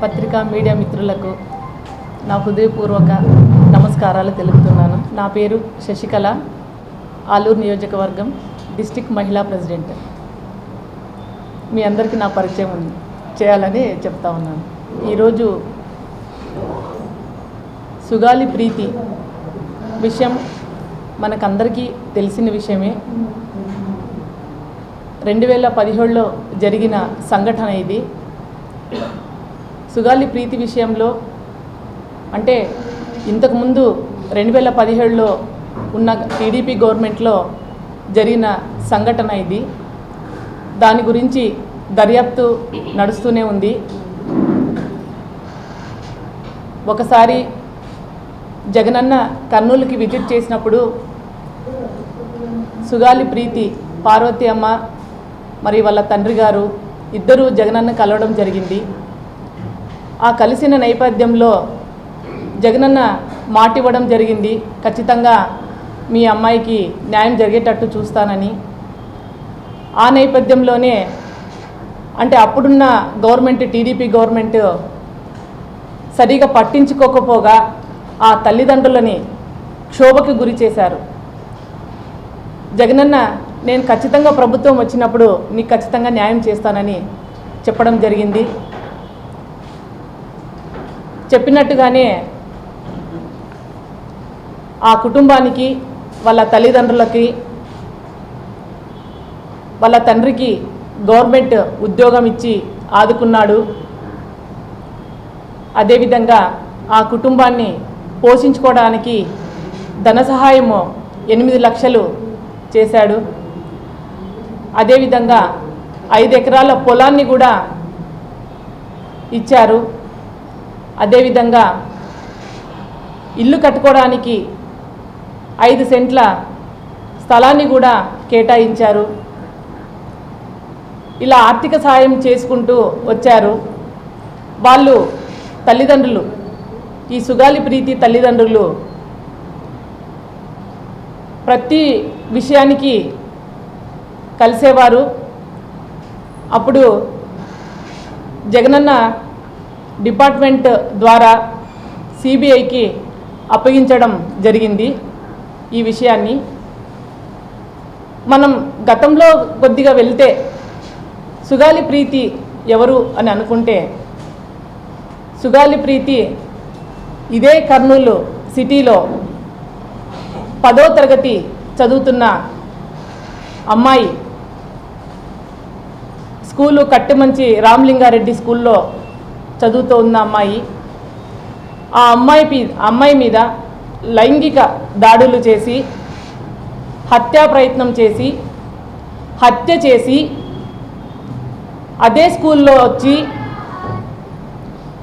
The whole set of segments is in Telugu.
పత్రికా మీడియా మిత్రులకు నా హృదయపూర్వక నమస్కారాలు తెలుపుతున్నాను. నా పేరు శశికళ, ఆలూరు నియోజకవర్గం డిస్ట్రిక్ట్ మహిళా ప్రెసిడెంట్. మీ అందరికీ నా పరిచయం చేయాలని చెప్తా ఉన్నాను. ఈరోజు సుగాలి ప్రీతి విషయం మనకందరికీ తెలిసిన విషయమే. 2017లో జరిగిన సంఘటన ఇది. సుగాలి ప్రీతి విషయంలో అంటే ఇంతకుముందు 2017లో ఉన్న టీడీపీ గవర్నమెంట్లో జరిగిన సంఘటన ఇది. దాని గురించి దర్యాప్తు నడుస్తూనే ఉంది. ఒకసారి జగనన్న కర్నూలుకి విజిట్ చేసినప్పుడు సుగాలి ప్రీతి, పార్వతి అమ్మ మరి వాళ్ళ తండ్రి గారు ఇద్దరూ జగనన్న కలవడం జరిగింది. ఆ కలిసిన నేపథ్యంలో జగనన్న మాట ఇవ్వడం జరిగింది, ఖచ్చితంగా మీ అమ్మాయికి న్యాయం జరిగేటట్టు చూస్తానని. ఆ నేపథ్యంలోనే అంటే అప్పుడున్న గవర్నమెంట్, టీడీపీ గవర్నమెంట్ సరిగా పట్టించుకోకపోగా ఆ తల్లిదండ్రులని క్షోభకు గురి చేశారు. జగనన్న నేను ఖచ్చితంగా ప్రభుత్వం వచ్చినప్పుడు నీకు ఖచ్చితంగా న్యాయం చేస్తానని చెప్పడం జరిగింది. చెప్పినట్టుగానే ఆ కుటుంబానికి, వాళ్ళ తల్లిదండ్రులకి, వాళ్ళ తండ్రికి గవర్నమెంట్ ఉద్యోగం ఇచ్చి ఆదుకున్నాడు. అదేవిధంగా ఆ కుటుంబాన్ని పోషించుకోవడానికి ధన సహాయము 8 లక్షలు చేశాడు. అదేవిధంగా 5 ఎకరాల పొలాన్ని కూడా ఇచ్చారు. అదేవిధంగా ఇల్లు కట్టుకోవడానికి 5 సెంట్ల స్థలాన్ని కూడా కేటాయించారు. ఇలా ఆర్థిక సహాయం చేసుకుంటూ వచ్చారు. వాళ్ళు తల్లిదండ్రులు, ఈ సుగాలి ప్రీతి తల్లిదండ్రులు ప్రతి విషయానికి కలిసేవారు. అప్పుడు జగనన్న డిపార్ట్మెంట్ ద్వారా సిబిఐకి అప్పగించడం జరిగింది. ఈ విషయాన్ని మనం గతంలో కొద్దిగా వెళ్తే సుగాలి ప్రీతి ఎవరు అని అనుకుంటే, సుగాలి ప్రీతి ఇదే కర్నూలు సిటీలో 10వ తరగతి చదువుతున్న అమ్మాయి. స్కూలు కట్టెమంచి రామలింగారెడ్డి స్కూల్లో చదువుతూ ఉన్న అమ్మాయి. ఆ అమ్మాయి మీద లైంగిక దాడులు చేసి, హత్యా ప్రయత్నం చేసి, హత్య చేసి, అదే స్కూల్లో వచ్చి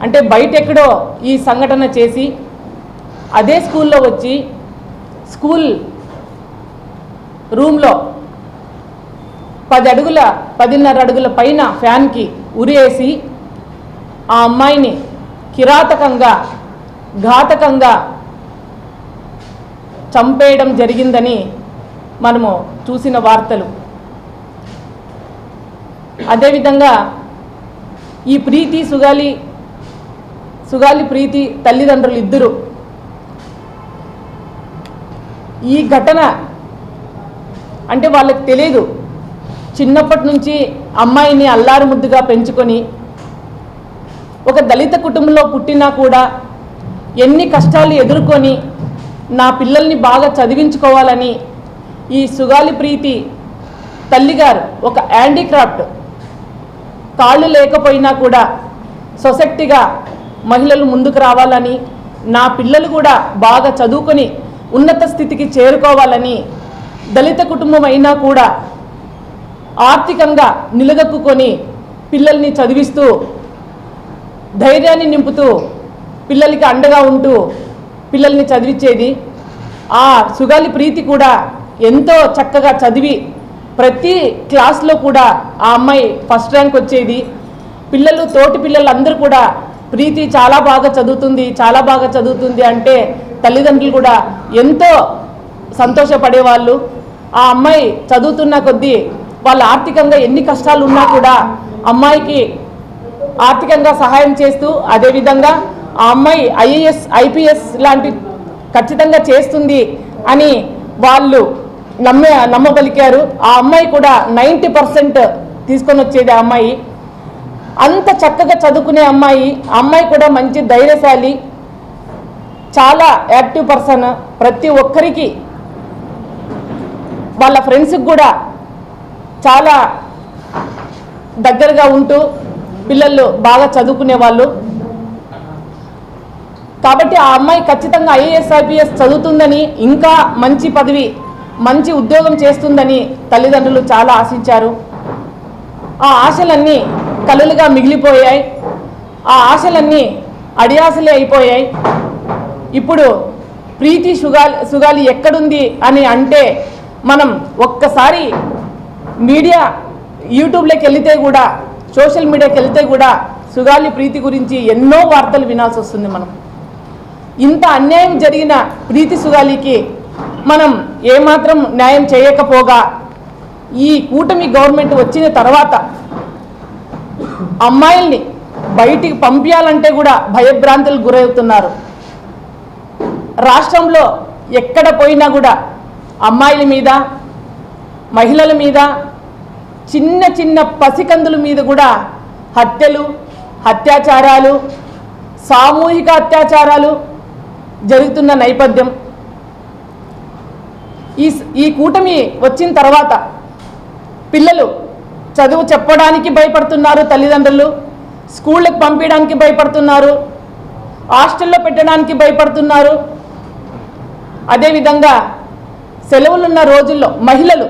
అంటే బయటెక్కడో ఈ సంఘటన చేసి అదే స్కూల్లో వచ్చి స్కూల్ రూమ్లో 10.5 అడుగుల పైన ఫ్యాన్కి ఉరేసి ఆ అమ్మాయిని కిరాతకంగా, ఘాతకంగా చంపేయడం జరిగిందని మనము చూసిన వార్తలు. అదేవిధంగా ఈ ప్రీతి సుగాలి ప్రీతి తల్లిదండ్రులు ఇద్దరు ఈ ఘటన అంటే వాళ్ళకి తెలియదు. చిన్నప్పటి నుంచి అమ్మాయిని అల్లారు ముద్దుగా పెంచుకొని ఒక దళిత కుటుంబంలో పుట్టినా కూడా ఎన్ని కష్టాలు ఎదుర్కొని నా పిల్లల్ని బాగా చదివించుకోవాలని ఈ సుగాలి ప్రీతి తల్లిగారు ఒక హ్యాండీక్రాఫ్ట్, కాళ్ళు లేకపోయినా కూడా సొసైటీగా మహిళలు ముందుకు రావాలని, నా పిల్లలు కూడా బాగా చదువుకొని ఉన్నత స్థితికి చేరుకోవాలని, దళిత కుటుంబం అయినా కూడా ఆర్థికంగా నిలదొక్కుని పిల్లల్ని చదివిస్తూ ధైర్యాన్ని నింపుతూ పిల్లలకి అండగా ఉంటూ పిల్లల్ని చదివించేది. ఆ సుగాలి ప్రీతి కూడా ఎంతో చక్కగా చదివి ప్రతి క్లాస్లో కూడా ఆ అమ్మాయి ఫస్ట్ ర్యాంక్ వచ్చేది. తోటి పిల్లలందరూ కూడా ప్రీతి చాలా బాగా చదువుతుంది అంటే తల్లిదండ్రులు కూడా ఎంతో సంతోషపడేవాళ్ళు. ఆ అమ్మాయి చదువుతున్న కొద్దీ వాళ్ళ ఆర్థికంగా ఎన్ని కష్టాలు ఉన్నా కూడా అమ్మాయికి ఆర్థికంగా సహాయం చేస్తూ అదేవిధంగా ఆ అమ్మాయి ఐఏఎస్ ఐపీఎస్ లాంటి ఖచ్చితంగా చేస్తుంది అని వాళ్ళు నమ్మబలికారు. ఆ అమ్మాయి కూడా 90% తీసుకొని వచ్చేది. ఆ అమ్మాయి అంత చక్కగా చదువుకునే అమ్మాయి. ఆ అమ్మాయి కూడా మంచి ధైర్యశాలి, చాలా యాక్టివ్ పర్సన్. ప్రతి ఒక్కరికి వాళ్ళ ఫ్రెండ్స్కి కూడా చాలా దగ్గరగా ఉంటూ పిల్లలు బాగా చదువుకునే వాళ్ళు. కాబట్టి ఆ అమ్మాయి ఖచ్చితంగా ఐఏఎస్ ఐపీఎస్ చదువుతుందని, ఇంకా మంచి పదవి మంచి ఉద్యోగం చేస్తుందని తల్లిదండ్రులు చాలా ఆశించారు. ఆ ఆశలన్నీ కలలుగా మిగిలిపోయాయి. ఆ ఆశలన్నీ అడియాసలే అయిపోయాయి. ఇప్పుడు ప్రీతి సుగాలి ఎక్కడుంది అని అంటే మనం ఒక్కసారి మీడియా యూట్యూబ్లోకి వెళితే కూడా, సోషల్ మీడియాకి వెళితే కూడా సుగాలి ప్రీతి గురించి ఎన్నో వార్తలు వినాల్సి వస్తుంది. మనం ఇంత అన్యాయం జరిగిన ప్రీతి సుగాలికి మనం ఏమాత్రం న్యాయం చేయకపోగా ఈ కూటమి గవర్నమెంట్ వచ్చిన తర్వాత అమ్మాయిల్ని బయటికి పంపించాలంటే కూడా భయభ్రాంతులకు గురవుతున్నారు. రాష్ట్రంలో ఎక్కడ పోయినా కూడా అమ్మాయిల మీద, మహిళల మీద, చిన్న చిన్న పసికందుల మీద కూడా హత్యలు, అత్యాచారాలు, సామూహిక అత్యాచారాలు జరుగుతున్న నేపథ్యం. ఈ కూటమి వచ్చిన తర్వాత పిల్లలు చదువు చెప్పడానికి భయపడుతున్నారు. తల్లిదండ్రులు స్కూళ్ళకి పంపించడానికి భయపడుతున్నారు, హాస్టల్లో పెట్టడానికి భయపడుతున్నారు. అదేవిధంగా సెలవులున్న రోజుల్లో మహిళలు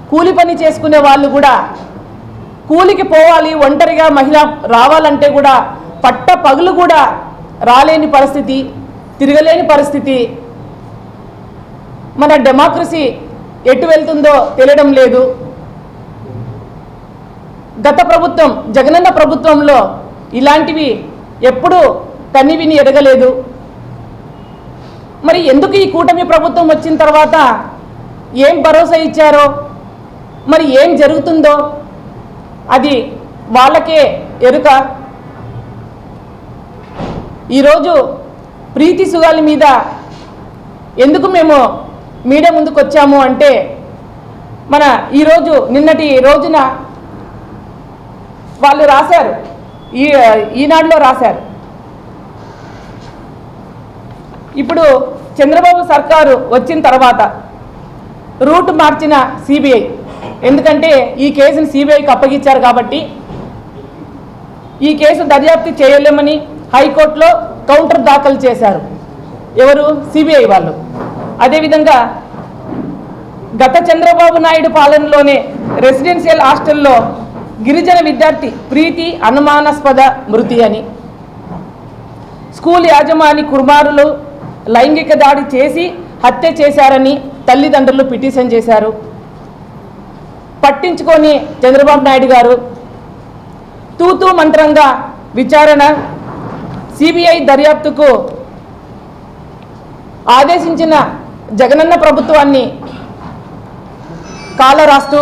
కూలి పని చేసుకునే వాళ్ళు కూడా కూలికి పోవాలి, ఒంటరిగా మహిళ రావాలంటే కూడా పట్ట పగులు కూడా రాలేని పరిస్థితి, తిరగలేని పరిస్థితి. మన డెమోక్రసీ ఎటు వెళ్తుందో తెలియడం లేదు. గత ప్రభుత్వం, జగనన్న ప్రభుత్వంలో ఇలాంటివి ఎప్పుడూ కనివిని ఎరగలేదు. మరి ఎందుకు ఈ కూటమి ప్రభుత్వం వచ్చిన తర్వాత ఏం భరోసా ఇచ్చారో, మరి ఏం జరుగుతుందో అది వాళ్ళకే ఎరుక. ఈరోజు ప్రీతి సుగాలి మీద ఎందుకు మేము మీడియా ముందుకు వచ్చాము అంటే, మన ఈరోజు నిన్నటి రోజున వాళ్ళు రాశారు, ఈనాడులో రాశారు. ఇప్పుడు చంద్రబాబు సర్కారు వచ్చిన తర్వాత రూట్ మార్చిన సిబిఐ, ఎందుకంటే ఈ కేసును సిబిఐకి అప్పగించారు కాబట్టి ఈ కేసు దర్యాప్తు చేయలేమని హైకోర్టులో కౌంటర్ దాఖలు చేశారు. ఎవరు? సిబిఐ వాళ్ళు. అదేవిధంగా గత చంద్రబాబు నాయుడు పాలనలోనే రెసిడెన్షియల్ హాస్టల్లో గిరిజన విద్యార్థి ప్రీతి అనుమానాస్పద మృతి అని, స్కూల్ యాజమాని కుమారులు లైంగిక దాడి చేసి హత్య చేశారని తల్లిదండ్రులు పిటిషన్ చేశారు. పట్టించుకొని చంద్రబాబు నాయుడు గారు తూతూ మంత్రంగా విచారణ, సిబిఐ దర్యాప్తుకు ఆదేశించిన జగనన్న ప్రభుత్వాన్ని కాలరాస్తూ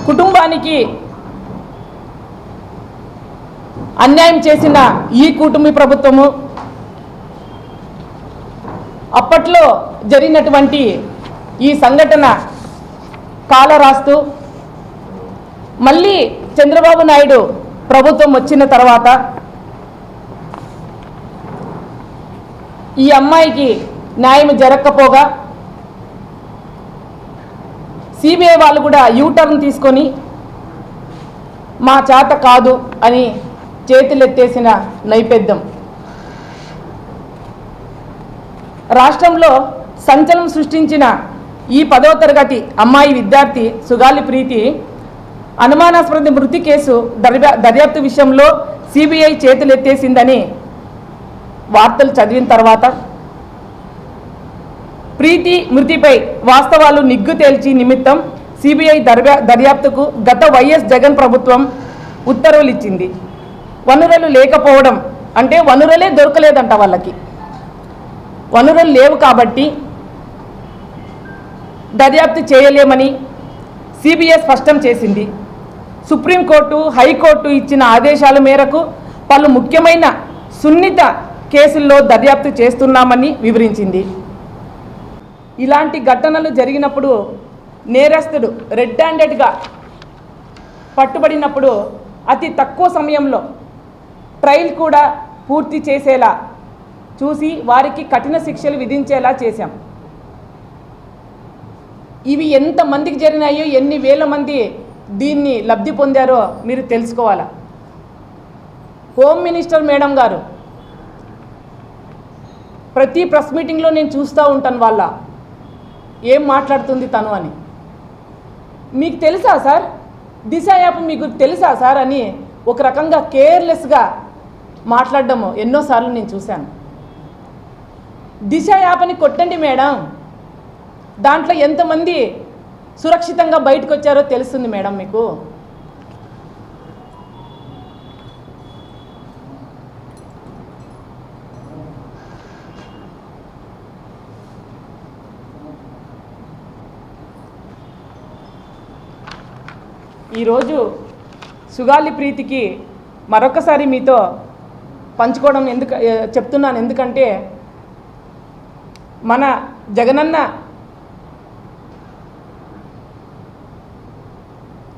కుటుంబానికి అన్యాయం చేసిన ఈ కూటమి ప్రభుత్వము అప్పట్లో జరిగినటువంటి ఈ సంఘటన కాలరాస్తూ మళ్ళీ చంద్రబాబు నాయుడు ప్రభుత్వం వచ్చిన తర్వాత ఈ అమ్మాయికి న్యాయం జరగకపోగా సిబిఐ వాళ్ళు కూడా యూటర్న్ తీసుకొని మా చేత కాదు అని చేతులెత్తేసిన నేపథ్యం. రాష్ట్రంలో సంచలనం సృష్టించిన ఈ 10వ తరగతి అమ్మాయి విద్యార్థి సుగాలి ప్రీతి అనుమానాస్పద మృతి కేసు దర్యాప్తు విషయంలో సిబిఐ చేతులెత్తేసిందని వార్తలు చదివిన తర్వాత ప్రీతి మృతిపై వాస్తవాలు నిగ్గు తేల్చి నిమిత్తం సిబిఐ దర్యాప్తుకు గత వైఎస్ జగన్ ప్రభుత్వం ఉత్తర్వులు ఇచ్చింది. వనరులు లేకపోవడం అంటే వనరులే దొరకలేదంట, వాళ్ళకి వనరులు లేవు కాబట్టి దర్యాప్తు చేయలేమని సిబిఐ స్పష్టం చేసింది. సుప్రీంకోర్టు, హైకోర్టు ఇచ్చిన ఆదేశాల మేరకు పలు ముఖ్యమైన సున్నిత కేసుల్లో దర్యాప్తు చేస్తున్నామని వివరించింది. ఇలాంటి ఘటనలు జరిగినప్పుడు నేరస్తుడు రెడ్ హ్యాండెడ్గా పట్టుబడినప్పుడు అతి తక్కువ సమయంలో ట్రయల్ కూడా పూర్తి చేసేలా చూసి వారికి కఠిన శిక్షలు విధించేలా చేశాం. ఇవి ఎంతమందికి జరిగినాయో, ఎన్ని వేల మంది దీన్ని లబ్ధి పొందారో మీరు తెలుసుకోవాలా. హోమ్ మినిస్టర్ మేడం గారు ప్రతి ప్రెస్ మీటింగ్లో నేను చూస్తూ ఉంటాను వాళ్ళ ఏం మాట్లాడుతుంది తను అని. మీకు తెలుసా సార్ దిశ యాప్ మీకు తెలుసా సార్ అని ఒక రకంగా కేర్లెస్గా మాట్లాడడము ఎన్నోసార్లు నేను చూశాను. దిశ యాప్ అని కొట్టండి మేడం, దాంట్లో ఎంతమంది సురక్షితంగా బయటకు వచ్చారో తెలుస్తుంది మేడం మీకు. ఈరోజు సుగాలి ప్రీతికి మరొకసారి మీతో పంచుకోవడం చెప్తున్నాను. ఎందుకంటే మన జగనన్న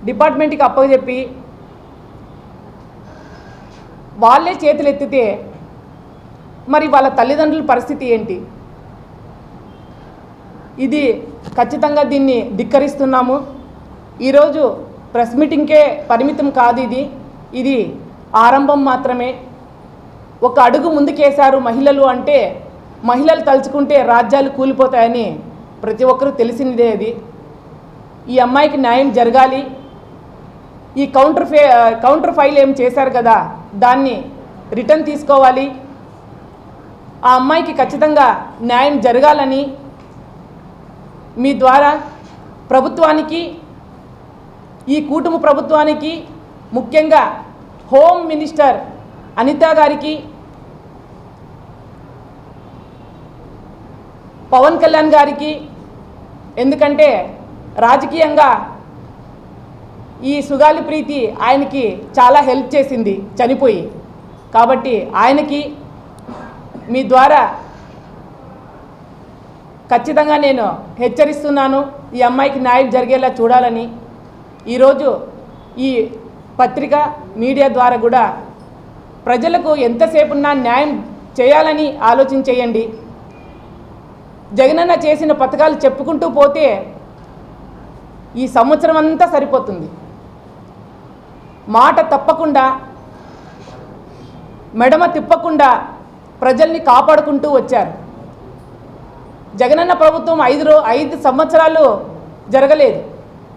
డిపార్ట్మెంట్కి అప్పచెప్పి వాళ్ళే చేతులు ఎత్తితే మరి వాళ్ళ తల్లిదండ్రుల పరిస్థితి ఏంటి? ఇది ఖచ్చితంగా దీన్ని ధిక్కరిస్తున్నాము. ఈరోజు ప్రెస్ మీటింగ్కే పరిమితం కాదు, ఇది ఆరంభం మాత్రమే. ఒక అడుగు ముందుకేశారు మహిళలు అంటే, మహిళలు తలుచుకుంటే రాజ్యాలు కూలిపోతాయని ప్రతి ఒక్కరూ తెలిసిందే. అది ఈ అమ్మాయికి న్యాయం జరగాలి. ఈ కౌంటర్ ఫైల్ ఏం చేశారు కదా, దాన్ని రిటర్న్ తీసుకోవాలి. ఆ అమ్మాయికి ఖచ్చితంగా న్యాయం జరగాలని మీ ద్వారా ప్రభుత్వానికి, ఈ కూటమి ప్రభుత్వానికి, ముఖ్యంగా హోమ్ మినిస్టర్ అనిత గారికి, పవన్ కళ్యాణ్ గారికి, ఎందుకంటే రాజకీయంగా ఈ సుగాలి ప్రీతి ఆయనకి చాలా హెల్ప్ చేసింది చనిపోయి. కాబట్టి ఆయనకి మీ ద్వారా ఖచ్చితంగా నేను హెచ్చరిస్తున్నాను, ఈ అమ్మాయికి న్యాయం జరిగేలా చూడాలని. ఈరోజు ఈ పత్రిక మీడియా ద్వారా కూడా ప్రజలకు ఎంతసేపున్నా న్యాయం చేయాలని ఆలోచన చేయండి. జగనన్న చేసిన పథకాలు చెప్పుకుంటూ పోతే ఈ సంవత్సరం అంతా సరిపోతుంది. మాట తప్పకుండా, మెడమ తిప్పకుండా ప్రజల్ని కాపాడుకుంటూ వచ్చారు. జగనన్న ప్రభుత్వం 5 సంవత్సరాలు జరగలేదు,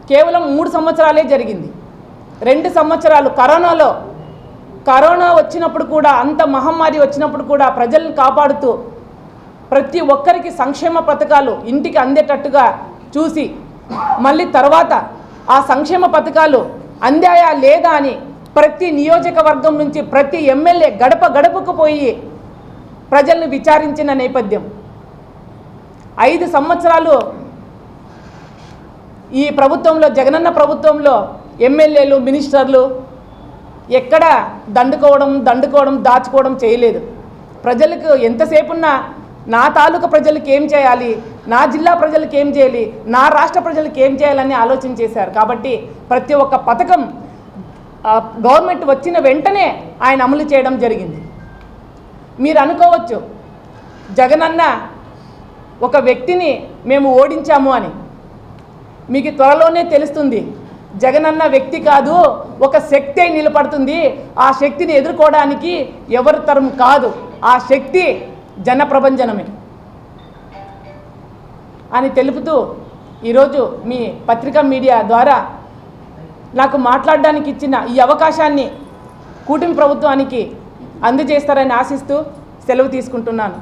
కేవలం 3 సంవత్సరాలే జరిగింది. 2 సంవత్సరాలు కరోనా వచ్చినప్పుడు కూడా, అంత మహమ్మారి వచ్చినప్పుడు కూడా ప్రజల్ని కాపాడుతూ ప్రతి ఒక్కరికి సంక్షేమ పథకాలు ఇంటికి అందేటట్టుగా చూసి, మళ్ళీ తర్వాత ఆ సంక్షేమ పథకాలు అందాయా లేదా అని ప్రతి నియోజకవర్గం నుంచి ప్రతి ఎమ్మెల్యే గడప గడపకు పోయి ప్రజల్ని విచారించిన నేపథ్యం. 5 సంవత్సరాలు ఈ ప్రభుత్వంలో, జగనన్న ప్రభుత్వంలో ఎమ్మెల్యేలు, మినిస్టర్లు ఎక్కడ దండుకోవడం దాచుకోవడం చేయలేదు. ప్రజలకు ఎంతసేపున్నా నా తాలూకా ప్రజలకు ఏం చేయాలి, నా జిల్లా ప్రజలకు ఏం చేయాలి, నా రాష్ట్ర ప్రజలకు ఏం చేయాలని ఆలోచన చేశారు. కాబట్టి ప్రతి ఒక్క పథకం గవర్నమెంట్ వచ్చిన వెంటనే ఆయన అమలు చేయడం జరిగింది. మీరు అనుకోవచ్చు జగనన్న ఒక వ్యక్తిని మేము ఓడించాము అని. మీకు త్వరలోనే తెలుస్తుంది, జగనన్న వ్యక్తి కాదు, ఒక శక్తి నిలబడుతుంది. ఆ శక్తిని ఎదుర్కోవడానికి ఎవరి తరం కాదు, ఆ శక్తి జనప్రబంజనమే అని తెలుపుతూ ఈరోజు మీ పత్రికా మీడియా ద్వారా నాకు మాట్లాడడానికి ఇచ్చిన ఈ అవకాశాన్ని కూటమి ప్రభుత్వానికి అందజేస్తారని ఆశిస్తూ సెలవు తీసుకుంటున్నాను.